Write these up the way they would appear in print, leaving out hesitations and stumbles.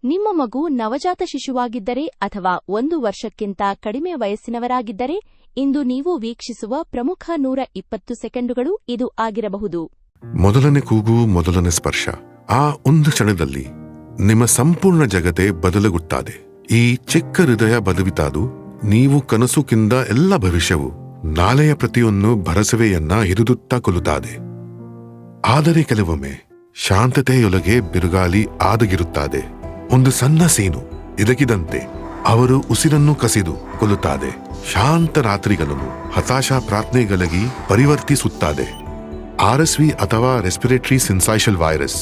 ನಿಮ್ಮ ಮಗು ನವಜಾತ ಶಿಶುವಾಗಿದ್ದರೆ ಅಥವಾ 1 ವರ್ಷಕ್ಕಿಂತ ಕಡಿಮೆ ವಯಸ್ಸಿನವರಾಗಿದ್ದರೆ ಇಂದು ನೀವು ವೀಕ್ಷಿಸುವ ಪ್ರಮುಖ 120 ಸೆಕೆಂಡುಗಳು ಇದು ಆಗಿರಬಹುದು. ಮೊದಲನೇ ಕೂಗು, ಮೊದಲನೇ ಸ್ಪರ್ಶ. ಆ ಒಂದು ಕ್ಷಣದಲ್ಲಿ ನಿಮ್ಮ ಸಂಪೂರ್ಣ ಜಗತ್ತೇ ಬದಲಾಗುತ್ತದೆ. ಈ ಚಿಕ್ಕ ಹೃದಯ ಬದವಿತಾದು ನೀವು ಕನಸುಕ್ಕಿಂತ ಎಲ್ಲ ಭವಿಷ್ಯವು ನಾಳೆಯ ಪ್ರತಿಯೊಂದು ಭರಸವೆಯನ್ನ ಹಿಡಿದುತ್ತಾ ಕೊಲ್ಲುತ್ತದೆ. ಆದರೆ ಕೆಲವೊಮ್ಮೆ ಶಾಂತತೆಯೊಳಗೆ ಬಿರುಗಾಳಿ ಆದಗಿರುತ್ತದೆ. ಒಂದು ಸಣ್ಣ ಸೀನು ಇದಕ್ಕಿದಂತೆ ಅವರು ಉಸಿರನ್ನು ಕಸಿದು ಕೊಲ್ಲುತ್ತದೆ. ಶಾಂತ ರಾತ್ರಿಗಳನ್ನು ಹತಾಶ ಪ್ರಾರ್ಥನೆಗಳಾಗಿ ಪರಿವರ್ತಿಸುತ್ತದೆ. RSV ಅಥವಾ ರೆಸ್ಪಿರೇಟರಿ ಸಿನ್ಸೈಷಲ್ ವೈರಸ್.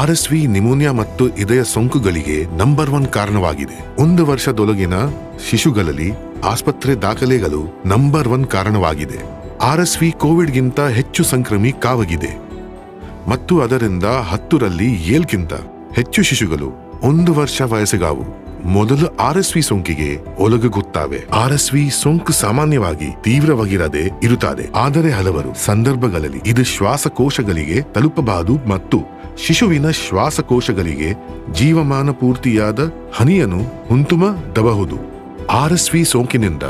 RSV ನಿಮೋನಿಯಾ ಮತ್ತು ಇದಯ ಸೋಂಕುಗಳಿಗೆ ನಂಬರ್ 1 ಕಾರಣವಾಗಿದೆ. 1 ವರ್ಷದೊಳಗಿನ ಶಿಶುಗಳಲ್ಲಿ ಆಸ್ಪತ್ರೆ ದಾಖಲೆಗಳು ನಂಬರ್ 1 ಕಾರಣವಾಗಿದೆ. RSV ಕೋವಿಡ್ಗಿಂತ ಹೆಚ್ಚು ಸಂಕ್ರಾಮಿಕವಾಗಿದೆ ಮತ್ತು ಅದರಿಂದ 10ರಲ್ಲಿ 7ಕ್ಕಿಂತ ಹೆಚ್ಚು ಶಿಶುಗಳು 1 ವರ್ಷ ವಯಸ್ಸಿಗಾವು ಮೊದಲು RSV ಸೋಂಕಿಗೆ ಒಳಗುತ್ತವೆ. RSV ಸೋಂಕು ಸಾಮಾನ್ಯವಾಗಿ ತೀವ್ರವಾಗಿರದೆ ಇರುತ್ತದೆ, ಆದರೆ ಹಲವರು ಸಂದರ್ಭಗಳಲ್ಲಿ ಇದು ಶ್ವಾಸಕೋಶಗಳಿಗೆ ತಲುಪಬಹುದು ಮತ್ತು ಶಿಶುವಿನ ಶ್ವಾಸಕೋಶಗಳಿಗೆ ಜೀವಮಾನ ಪೂರ್ತಿಯಾದ ಹಾನಿಯನ್ನು ಉಂಟುಮಾಡಬಹುದು. RSV ಸೋಂಕಿನಿಂದ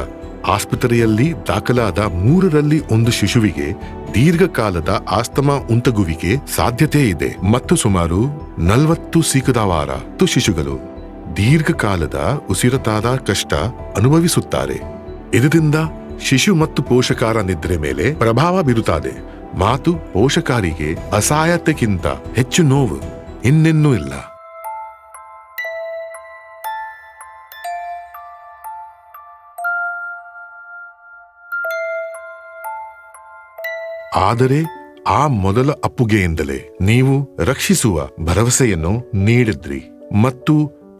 ಆಸ್ಪತ್ರೆಯಲ್ಲಿ ದಾಖಲಾದ 3ರಲ್ಲಿ 1 ಶಿಶುವಿಗೆ ದೀರ್ಘಕಾಲದ ಆಸ್ತಮಾ ಉಂಟಾಗುವಿಕೆ ಸಾಧ್ಯತೆ ಇದೆ ಮತ್ತು ಸುಮಾರು 40% ಶಿಶುಗಳು ದೀರ್ಘಕಾಲದ ಉಸಿರಾಟದ ಕಷ್ಟ ಅನುಭವಿಸುತ್ತಾರೆ. ಇದರಿಂದ ಶಿಶು ಮತ್ತು ಪೋಷಕರ ನಿದ್ರೆ ಮೇಲೆ ಪ್ರಭಾವ ಬೀರುತ್ತದೆ ಮತ್ತು ಪೋಷಕರಿಗೆ ಅಸಹಾಯತೆಗಿಂತ ಹೆಚ್ಚು ನೋವು ಇನ್ನೇನೂ ಇಲ್ಲ. ಆದರೆ ಆ ಮೊದಲ ಅಪ್ಪುಗೆಯಿಂದಲೇ ನೀವು ರಕ್ಷಿಸುವ ಭರವಸೆಯನ್ನು ನೀಡಿದ್ರಿ ಮತ್ತು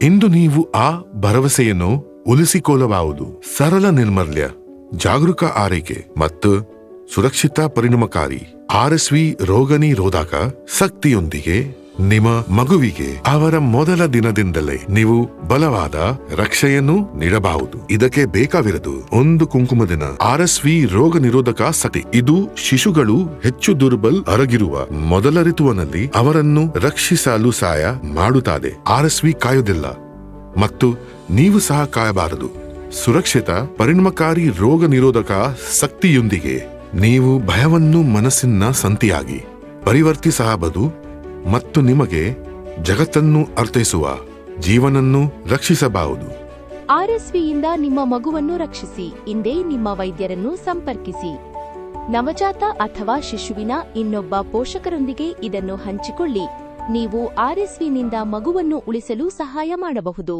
ಇಂದು ನೀವು ಆ ಭರವಸೆಯನ್ನು ಉಳಿಸಿಕೊಳ್ಳಬಹುದು. ಸರಳ ನಿರ್ಮಲ್ಯ, ಜಾಗರೂಕ ಆರೈಕೆ ಮತ್ತು ಸುರಕ್ಷಿತ ಪರಿಣಾಮಕಾರಿ RSV ರೋಗ ನಿರೋಧಕ ಶಕ್ತಿಯೊಂದಿಗೆ ನಿಮ್ಮ ಮಗುವಿಗೆ ಅವರ ಮೊದಲ ದಿನದಿಂದಲೇ ನೀವು ಬಲವಾದ ರಕ್ಷೆಯನ್ನು ನೀಡಬಹುದು. ಇದಕ್ಕೆ ಬೇಕಾಗಿರುವುದು ಒಂದು ಕುಂಕುಮದಿನ RSV ರೋಗ ನಿರೋಧಕ ಶಕ್ತಿ. ಇದು ಶಿಶುಗಳು ಹೆಚ್ಚು ದುರ್ಬಲ ಆಗಿರುವ ಮೊದಲ ಋತುವಿನಲ್ಲಿ ಅವರನ್ನು ರಕ್ಷಿಸಲು ಸಹಾಯ ಮಾಡುತ್ತದೆ. RSV ಕಾಯುವುದಿಲ್ಲ ಮತ್ತು ನೀವು ಸಹ ಕಾಯಬಾರದು. ಸುರಕ್ಷಿತ ಪರಿಣಾಮಕಾರಿ ರೋಗ ನಿರೋಧಕ ಶಕ್ತಿಯೊಂದಿಗೆ ನೀವು ಭಯವನ್ನು ಮನಸ್ಸಿನ ಸಂತಿಯಾಗಿ ಪರಿವರ್ತಿಸಬಹುದು ಮತ್ತು ನಿಮಗೆ ಜಗತ್ತನ್ನು ಅರ್ಥೈಸುವ ಜೀವನನ್ನು ರಕ್ಷಿಸಬಹುದು. RSVಯಿಂದ ನಿಮ್ಮ ಮಗುವನ್ನು ರಕ್ಷಿಸಿ. ಇಂದೇ ನಿಮ್ಮ ವೈದ್ಯರನ್ನು ಸಂಪರ್ಕಿಸಿ. ನವಜಾತ ಅಥವಾ ಶಿಶುವಿನ ಇನ್ನೊಬ್ಬ ಪೋಷಕರೊಂದಿಗೆ ಇದನ್ನು ಹಂಚಿಕೊಳ್ಳಿ. ನೀವು RSVನಿಂದ ಮಗುವನ್ನು ಉಳಿಸಲು ಸಹಾಯ ಮಾಡಬಹುದು.